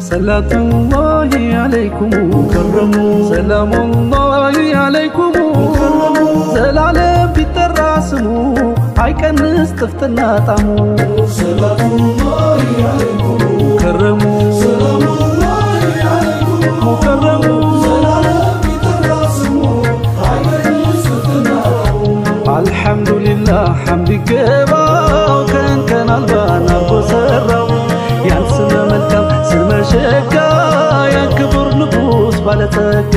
صلاة الله عليكم كرموا سلام الله عليكم كرموا زلالم بيتراسمو አይቀንስ ጥፍጥና ጣሙ صلاة الله عليكم كرموا سلام الله عليكم كرموا زلالم بيتراسمو አይቀንስ ጥፍጥና ጣሙ الحمد لله حمد ገባው ከንከን አልባና በሰራው ያንስነ መልካም ስመሸጋ ያክብር ንጉስ ባለጸጋ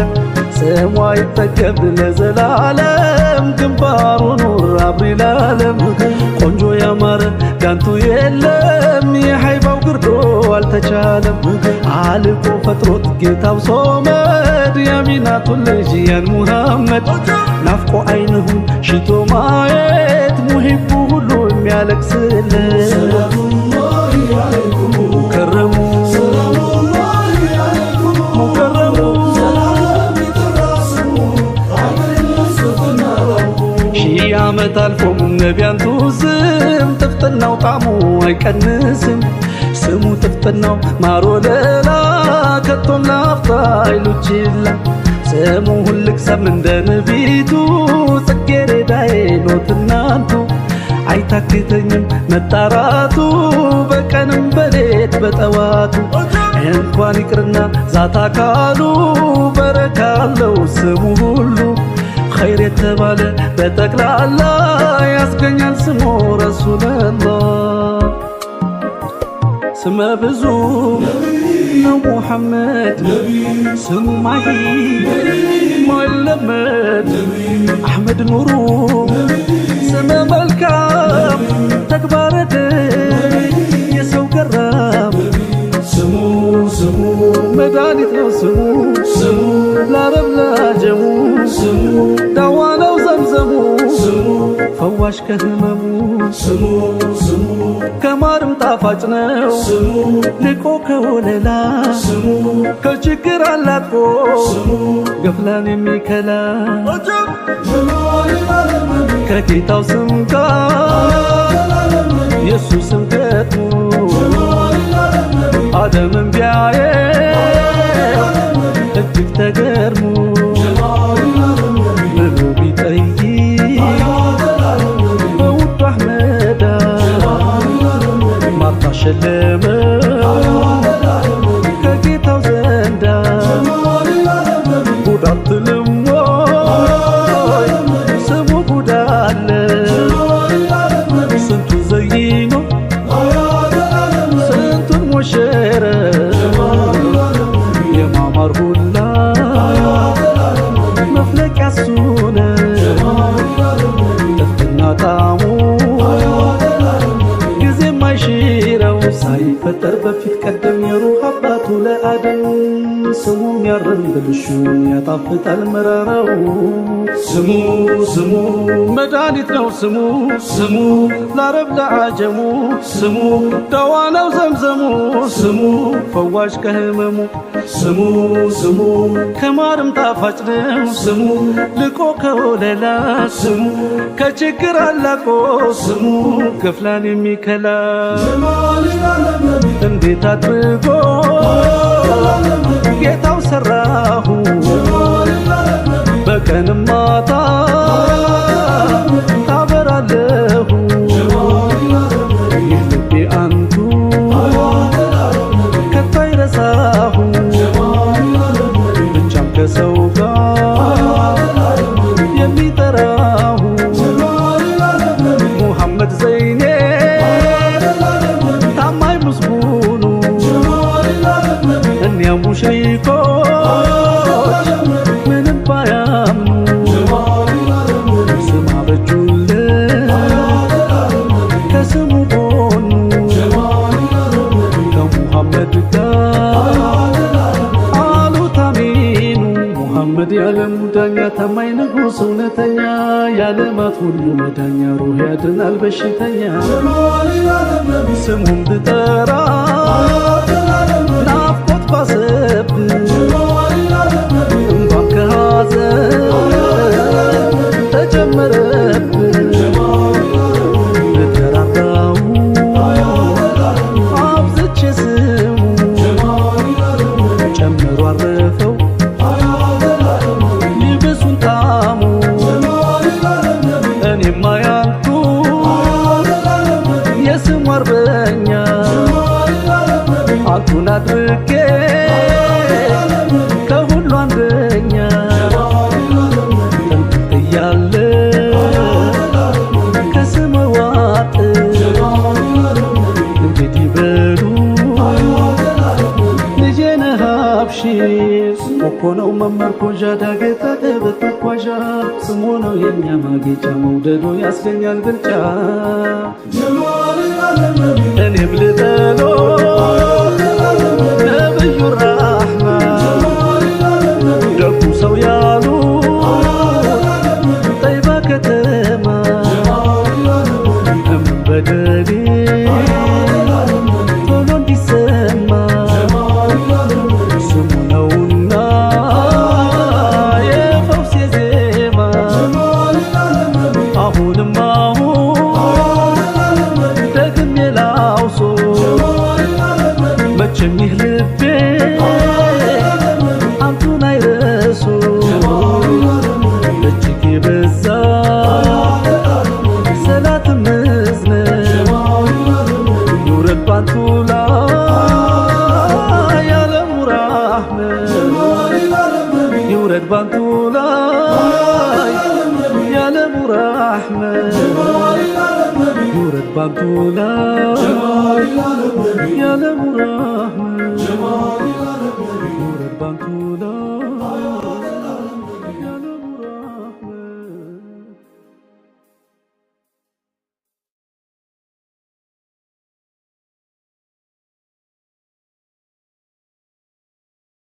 ስሙ አይጠገብ ለዘላለም ግንባሩ ኑር አብሪ ለዓለም ቆንጆ ያማረ ዳንቱ የለም የሃይባው ግርዶ አልተቻለም አልቆ ፈጥሮት ጌታው ሶመድ ያሚናቱ ልጅ ያን ሙሐመድ ናፍቆ አይንሁ ሽቶ ማየት ሙሂቡ ሁሉ የሚያለቅስለት صلاة الله عليكم ከረሙ سلام الله عليكم ከረሙ زلالم بيتراسمو አይቀንስ ጥፍጥና ጣሙ ሺህ ዓመት አልፎም ነቢያንቱ ስም ጥፍጥናው ጣዕሙ አይቀንስም ስሙ ጥፍጥናው ማር ወለላ ከቶም ላፍታ አይሉችላ ስሙ ሁልቅሰም እንደ ነቢቱ ጽጌረዳዬ ኖት እናንቱ አይታክተኝም መጣራቱ በቀንም በሌት በጠዋቱ እንኳን ይቅርና ዛታ ካሉ በረካለው ስሙ ሁሉ ኸይር የተባለ በጠቅላላ ያስገኛል ስሙ ረሱላላህ ስመ ብዙ ነው ሙሐመድ ስሙ ማሂ ማይለመድ አሕመድ ኑሩ ስመ መልካም ተግባረ ደግ የሰው ገራም ስሙ ስሙ መድኃኒት ነው ስሙ ስሙ ለአረብ ለአጀሙ ስሙ ዳዋ ነው ዘምዘሙ ስሙ ፈዋሽ ከህመሙ ስሙ ስሙ ከማርም ጣፋጭ ነው ስሙ ልቆ ከወለላ ስሙ ከችግር አላቆ ስሙ ገፍላን የሚከላ ጀማል العالم ከጌታው ስም ጋር العالم የሱ ስም ገጥሞ ጀማል العالم አደምን ቢያየ እጅግ ተገርሞ ጀማል العالم ብሎ ቢጠይቅ በውዱ አሕመዳ ማርታ ሸለመው ከጌታው ዘንዳ ጉድ አትልም ወይ ስሙ ጉድ አለ ስንቱን ዘይኖ ስንቱን ሞሸረ የማማር ሁላ መፍለቂያ እሱ ነው ጥፍጥና ጣዕሙ ጊዜ ማይሽረው ሳይፈጠር በፊት ቀደም የሩህ አባቱ ለአደም ስሙም ያርም ብልሹ ያጣፍጣል መራራው ስሙ ስሙ መድኃኒት ነው ስሙ ስሙ ለአረብ ለአጀሙ ስሙ ዳዋ ነው ዘምዘሙ ስሙ ፈዋሽ ከህመሙ ስሙ ስሙ ከማርም ጣፋጭ ነው ስሙ ልቆ ከወለላ ስሙ ከችግር አላቆ ስሙ ገፍላን የሚከላ ጀማል العالم እንዴት አድርጎ ጌታው ሰራሁ ጀማል العالم በቀንም ማታ ታበራለሁ ጀማል العالم ይህ ልቤ አንቱ ከቶ አይረሳሁ ጀማል العالم ብቻም ከሰው ጋር የሚጠራሁ ጀማል العالم ሙሐመድ ዘይኔ ታማኝ ምስጉኑ ጀማል العالم እኒያ ሙሽሪኮች ምንም ባያምኑ ጀማል العالم ስም አበጁለት ከስሙ ጎኑ ጀማል العالم ከሙሐመድ ጋር አሉት አሚኑ ሙሐመድ የዓለሙ ዳኛ ታማኝ ንጉሥ እውነተኛ የዓለማት ሁሉ መዳኛ ሩህ ያድናል በሽተኛ ስሙን ብጠራ ናፍቆት ባሰብን እንባም ከሐዘን ተጨመረብን ብጠራራው አብዝቼ ስሙ ጨምሮ አረፈው ይብሱን ጣሙ እኔማ ያልኩ የስሙ አርበኛ አንቱን አድርጌ ከሁሉ አንደኛ እያለ ከስመ ዋጥ እንግዲህ በሉ ልጄ ነህ አብሽር እኮ ነው መመርኮዣ ዳገት አቀበት መጓዣ ስሙ ነው የኛ ማጌጫ መውደዱ ያስገኛል ብልጫ እኔም ልበሎ ነብዩ ራህማ ደጉ ሰው ያሉ ጠይባ ከተማ እምን በደሌ ቶሎ እንዲሰማ ስሙ ነውና የፈውሴ ዜማ አሁንም ደግሜ ላውሶ መቼም ይህ ልቤ አንቱን አይረሶ እጅግ የበዛ ሰላትም እዝነት ይውረድ ባንቱ ላይ ያለሙ ራህመት ይውረድ ባንቱ ላይ ያለሙ ራህመት ይውረድ ባንቱ ላይ ያለሙ ራህመት ይውረድ ባንቱ